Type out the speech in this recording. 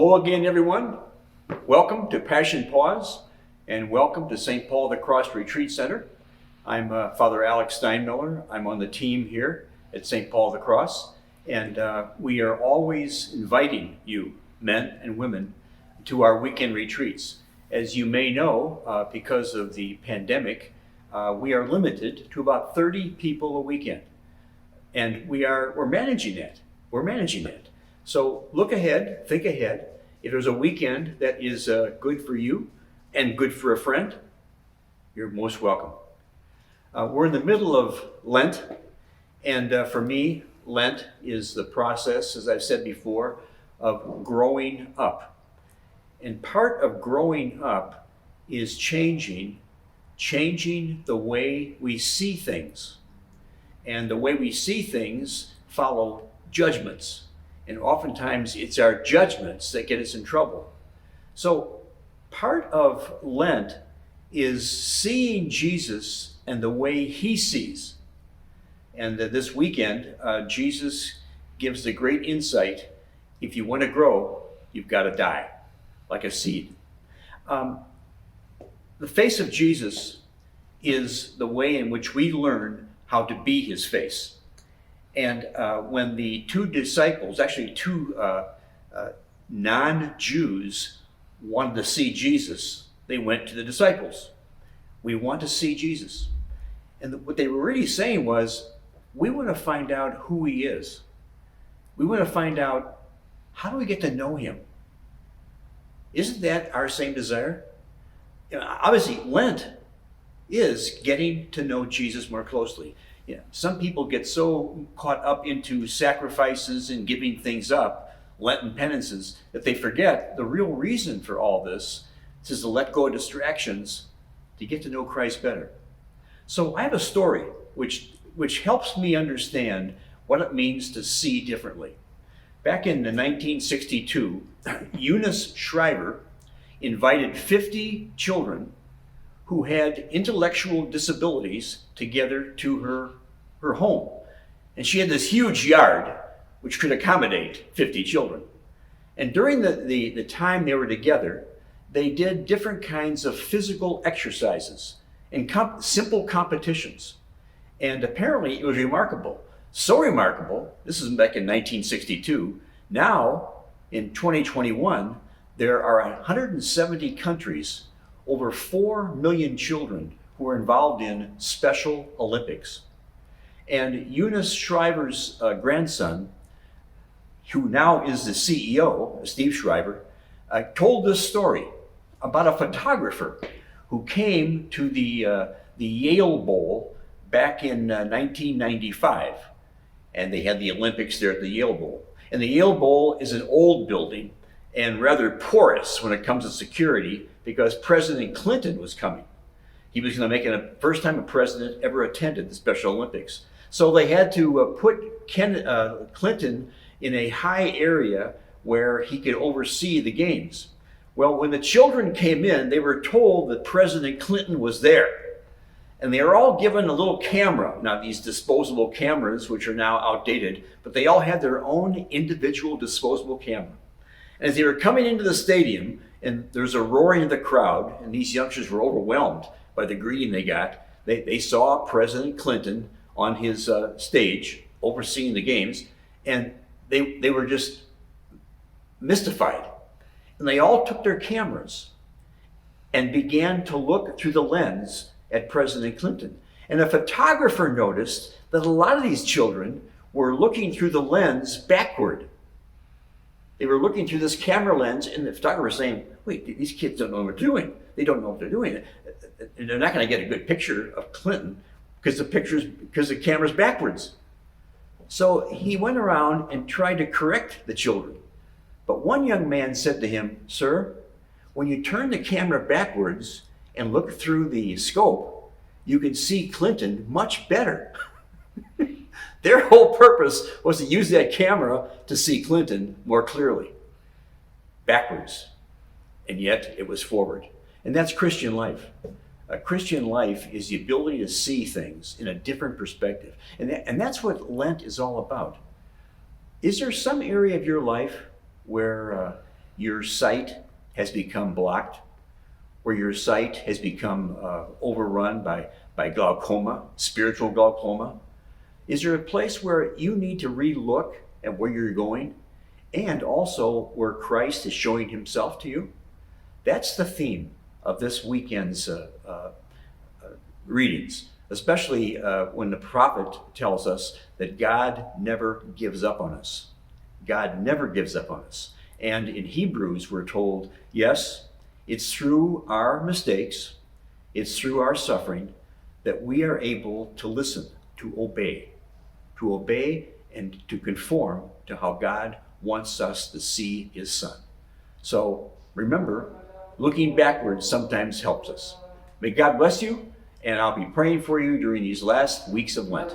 Hello again, everyone. Welcome to Passion Pause, and welcome to St. Paul the Cross Retreat Center. I'm Father Alex Steinmiller. I'm on the team here at St. Paul the Cross, and we are always inviting you, men and women, to our weekend retreats. As you may know, because of the pandemic, we are limited to about 30 people a weekend, and we're managing that. We're managing that. So look ahead, think ahead. If there's a weekend that is good for you and good for a friend, you're most welcome. We're in the middle of Lent, and for me, Lent is the process, as I've said before, of growing up. And part of growing up is changing the way we see things. And the way we see things follow judgments. And oftentimes it's our judgments that get us in trouble. So part of Lent is seeing Jesus and the way he sees. And this weekend, Jesus gives the great insight: if you want to grow, you've got to die, like a seed. The face of Jesus is the way in which we learn how to be his face. And when the two disciples, actually two non-Jews, wanted to see Jesus, they went to the disciples. We want to see Jesus. And what they were really saying was, we want to find out who he is. We want to find out, how do we get to know him? Isn't that our same desire? Obviously, Lent is getting to know Jesus more closely. Some people get so caught up into sacrifices and giving things up, Lenten penances, that they forget the real reason for all this is to let go of distractions to get to know Christ better. So I have a story which helps me understand what it means to see differently. Back in 1962, Eunice Shriver invited 50 children who had intellectual disabilities together to her home. And she had this huge yard which could accommodate 50 children. And during the time they were together, they did different kinds of physical exercises and simple competitions. And apparently it was remarkable. So remarkable, this is back in 1962, now in 2021, there are 170 countries, over 4 million children who are involved in Special Olympics. And Eunice Shriver's grandson, who now is the CEO, Steve Shriver, told this story about a photographer who came to the Yale Bowl back in 1995. And they had the Olympics there at the Yale Bowl. And the Yale Bowl is an old building and rather porous when it comes to security, because President Clinton was coming. He was going to make it the first time a president ever attended the Special Olympics. So they had to put Clinton in a high area where he could oversee the games. Well, when the children came in, they were told that President Clinton was there. And they were all given a little camera. Now, these disposable cameras, which are now outdated, but they all had their own individual disposable camera. And as they were coming into the stadium, and there's a roaring of the crowd, and these youngsters were overwhelmed by the greeting they got, they saw President Clinton on his stage overseeing the games, and they were just mystified. And they all took their cameras and began to look through the lens at President Clinton. And a photographer noticed that a lot of these children were looking through the lens backward. They were looking through this camera lens, and the photographer was saying, wait, these kids don't know what they're doing. They don't know what they're doing. And they're not going to get a good picture of Clinton because the camera's backwards. So he went around and tried to correct the children. But one young man said to him, sir, when you turn the camera backwards and look through the scope, you can see Clinton much better. Their whole purpose was to use that camera to see Clinton more clearly, backwards, and yet it was forward. And that's Christian life. Christian life is the ability to see things in a different perspective. And that's what Lent is all about. Is there some area of your life where your sight has become blocked, where your sight has become overrun by glaucoma, spiritual glaucoma? Is there a place where you need to re-look at where you're going, and also where Christ is showing himself to you? That's the theme of this weekend's readings, especially when the prophet tells us that God never gives up on us. God never gives up on us. And in Hebrews, we're told, yes, it's through our mistakes, it's through our suffering that we are able to listen, to obey and to conform to how God wants us to see his Son. So remember, looking backwards sometimes helps us. May God bless you, and I'll be praying for you during these last weeks of Lent.